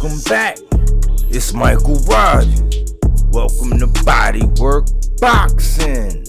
Welcome back. It's Michael Rogers. Welcome to Bodywork Boxing.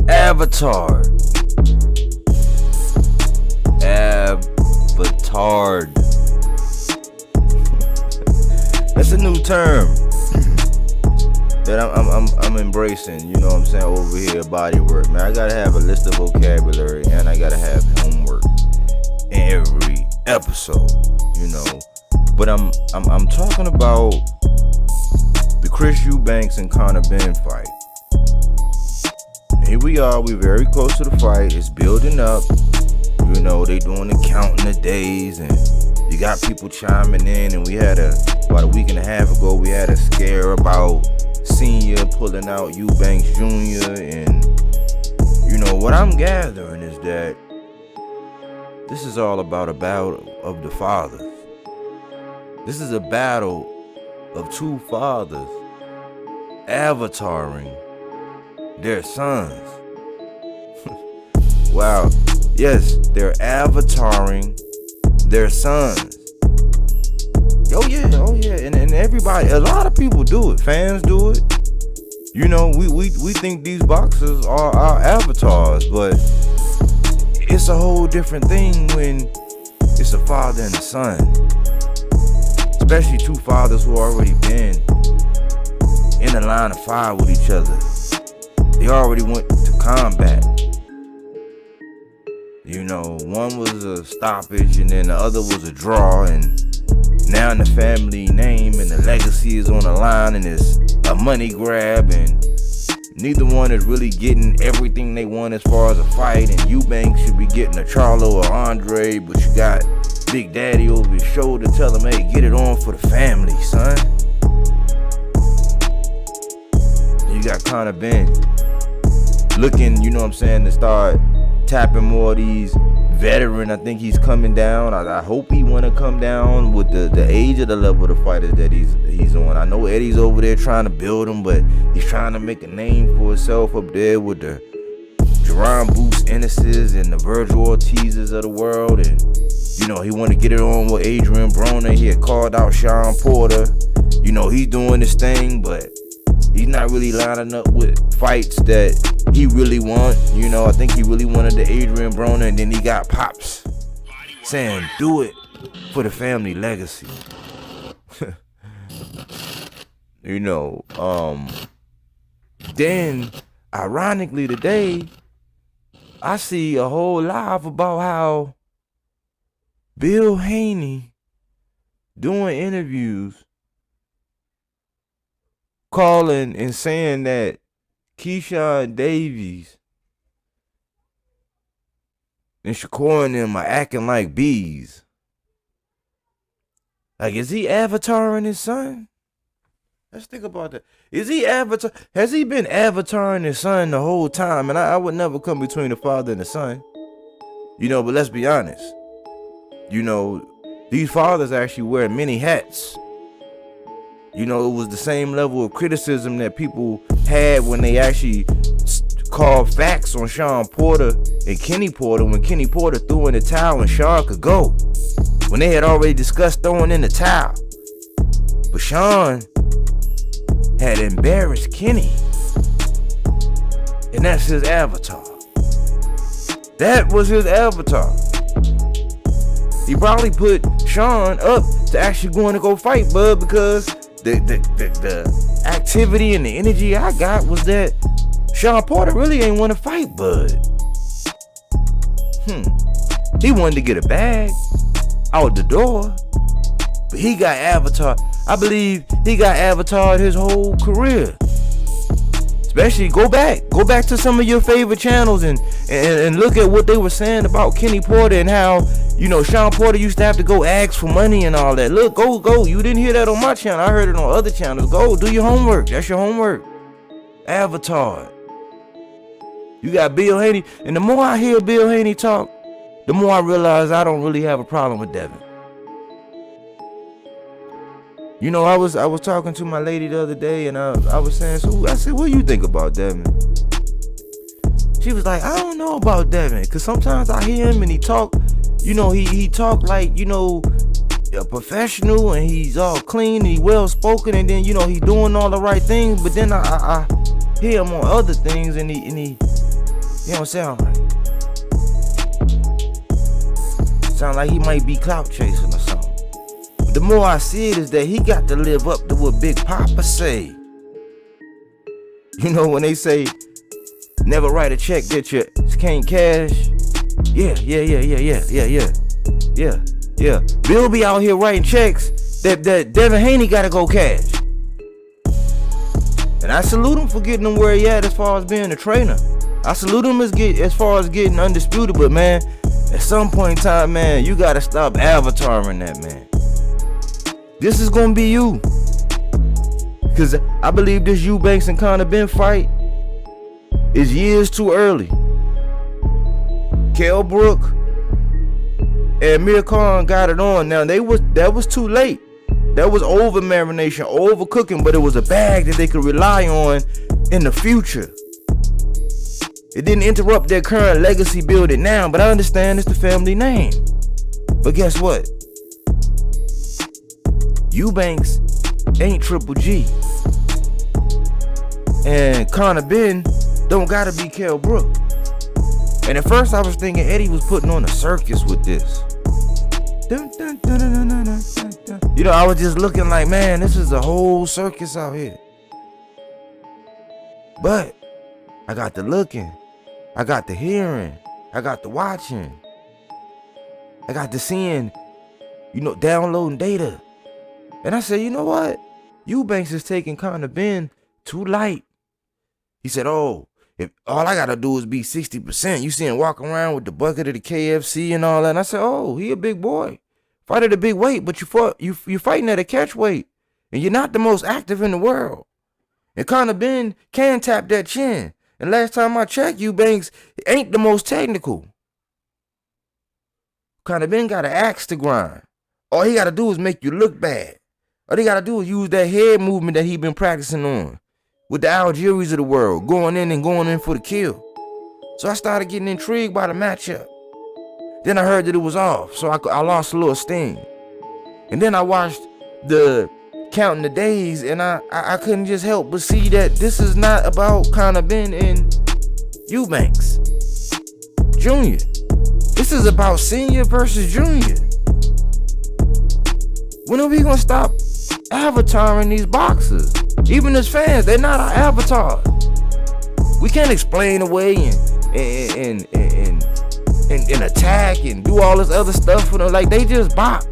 Avatar. That's a new term that I'm embracing. You know what I'm saying, over here at Bodywork, man. I gotta have a list of vocabulary and I gotta have homework in every episode, you know. But I'm talking about the Chris Eubanks and Benn fight. Here we are, we're very close to the fight. It's building up. You know, they doing the counting the days, and you got people chiming in. And we had about a week and a half ago, we had a scare about Senior pulling out Eubanks Jr. And you know what I'm gathering is that this is all about a battle of the fathers. This is a battle of two fathers avataring their sons. Wow. Yes, they're avataring their sons. Oh yeah. And everybody, a lot of people do it. Fans do it. You know, we think these boxers are our avatars, but it's a whole different thing when it's a father and a son. Especially two fathers who already been in the line of fire with each other. They already went to combat. You know, one was a stoppage and then the other was a draw, and now the family name and the legacy is on the line, and it's a money grab, and neither one is really getting everything they want as far as a fight. And Eubanks should be getting a Charlo or Andre, but you got Big Daddy over his shoulder telling him, hey, get it on for the family, son. You got Benn looking, you know what I'm saying, to start tapping more of these veteran. I think he's coming down. I hope he want to come down with the age of the level of the fighters that he's on. I know Eddie's over there trying to build him, but he's trying to make a name for himself up there with the Jerron Boots Ennis's and the Virgil Ortiz's of the world. And you know, he want to get it on with Adrian Broner. He had called out ShawnPorter. You know, he's doing this thing, but he's not really lining up with fights that he really want. You know, I think he really wanted the Adrian Broner, and then he got Pops saying, do it for the family legacy. You know, then, ironically today, I see a whole live about how Bill Haney doing interviews, calling and saying that Kenny-Shawn Davies and Shakur and them are acting like bees. Like, is he avataring his son? Let's think about that. Is he has he been avataring his son the whole time? And I would never come between the father and the son. You know, but let's be honest. You know, these fathers actually wear many hats. You know, it was the same level of criticism that people had when they actually called facts on ShawnPorter and Kenny Porter, when Kenny Porter threw in the towel and Shawn could go. When they had already discussed throwing in the towel. But Shawn had embarrassed Kenny. And that's his avatar. That was his avatar. He probably put Shawn up to actually going to go fight Bud, because the activity and the energy I got was that ShawnPorter really ain't want to fight Bud. He wanted to get a bag out the door, but he got avatar. I believe he got avatared his whole career. Especially go back to some of your favorite channels and look at what they were saying about Kenny Porter and how, you know, ShawnPorter used to have to go ask for money and all that. Look, go. You didn't hear that on my channel. I heard it on other channels. Go, do your homework. That's your homework. Avatar. You got Bill Haney. And the more I hear Bill Haney talk, the more I realize I don't really have a problem with Devin. You know, I was talking to my lady the other day, and I was saying, so I said, what do you think about Devin? She was like, I don't know about Devin, because sometimes I hear him and he talk, you know, he talk like, you know, a professional and he's all clean and he well spoken, and then he's doing all the right things, but then I hear him on other things and he sound like he might be clout chasing or something. But the more I see it is that he got to live up to what Big Papa say. When they say never write a check that you can't cash. Yeah. Bill be out here writing checks that DevinHaney gotta go cash. And I salute him for getting him where he at as far as being a trainer. I salute him as far as getting undisputed, but man, at some point in time, man, you gotta stop avataring that, man. This is gonna be you. Cause I believe this Eubanks and Benn fight is years too early. Kell Brook and Mir Khan got it on. Now that was too late. That was over marination, over cooking, but it was a bag that they could rely on in the future. It didn't interrupt their current legacy building now, but I understand it's the family name. But guess what? Eubanks ain't Triple G. And Benn don't gotta be Kell Brook. And at first I was thinking Eddie was putting on a circus with this. I was just looking like, man, this is a whole circus out here. But I got the looking, I got the hearing, I got the watching, I got the seeing, downloading data. And I said, you know what? Eubanks is taking Benn too light. He said, if all I gotta do is be 60%, you see him walk around with the bucket of the KFC and all that. And I said, he a big boy. Fight at a big weight, but you're fighting at a catch weight. And you're not the most active in the world. And Benn can tap that chin. And last time I checked, Eubanks ain't the most technical. Benn got an axe to grind. All he gotta do is make you look bad. All he gotta do is use that head movement that he been practicing on. With the Algiers of the world, going in for the kill. So I started getting intrigued by the matchup. Then I heard that it was off, so I lost a little steam. And then I watched the counting the days, and I couldn't just help but see that this is not about Benn and Eubanks Jr. This is about senior versus junior. When are we gonna stop avataring these boxers? Even as fans, they're not our avatars. We can't explain away and attack and do all this other stuff for them. Like, they just box.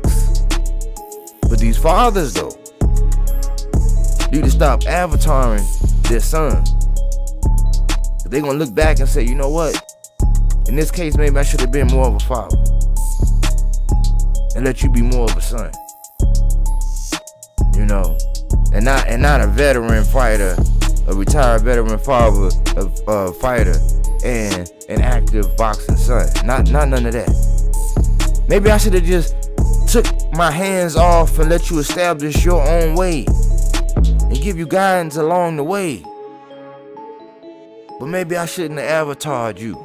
But these fathers, though, need to stop avataring their sons. They're gonna look back and say, you know what? In this case, maybe I should have been more of a father and let you be more of a son. And not a veteran fighter, a retired veteran father, a fighter, and an active boxing son. Not none of that. Maybe I should have just took my hands off and let you establish your own way and give you guidance along the way. But maybe I shouldn't have avatared you.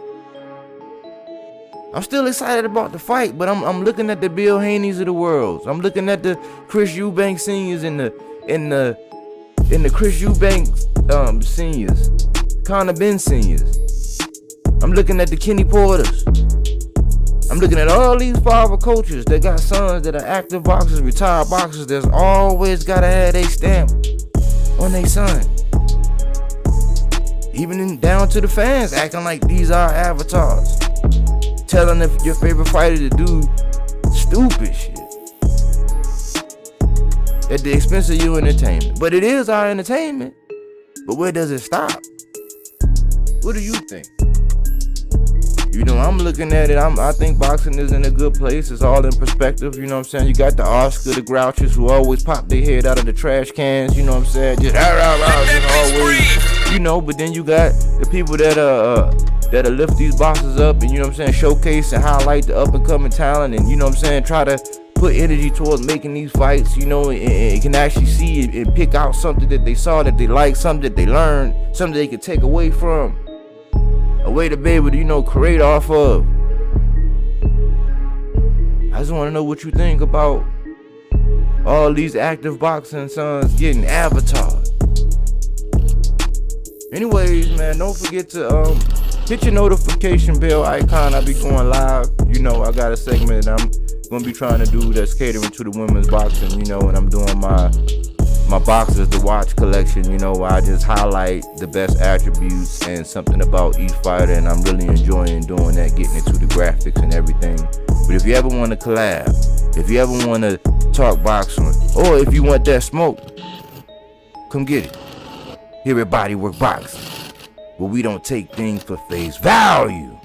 I'm still excited about the fight, but I'm looking at the Bill Haneys of the world. I'm looking at the Chris Eubanks seniors and the Chris Eubanks seniors, Benn seniors. I'm looking at the Kenny Porters. I'm looking at all these father coaches that got sons that are active boxers, retired boxers. There's always gotta have a stamp on their son. Even down to the fans acting like these are avatars. Telling your favorite fighter to do stupid shit at the expense of your entertainment. But it is our entertainment. But where does it stop? What do you think? I'm looking at it. I think boxing is in a good place. It's all in perspective. You know what I'm saying? You got the Oscar, the Grouches, who always pop their head out of the trash cans. You know what I'm saying? Just always. But then you got the people that'll lift these boxes up and, showcase and highlight the up and coming talent and, try to put energy towards making these fights, and can actually see and pick out something that they saw that they like, something that they learned, something they could take away from, a way to be able to, create off of. I just want to know what you think about all these active boxing sons getting avatars. Anyways, man, don't forget to hit your notification bell icon. I'll be going live. You know, I got a segment that I'm gonna be trying to do that's catering to the women's boxing, you know, and I'm doing my boxers to watch collection, you know, where I just highlight the best attributes and something about each fighter, and I'm really enjoying doing that, getting into the graphics and everything. But if you ever want to collab, if you ever want to talk boxing, or if you want that smoke, come get it. Here at Body Work Boxing, where we don't take things for face value.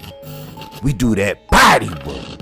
We do that body work.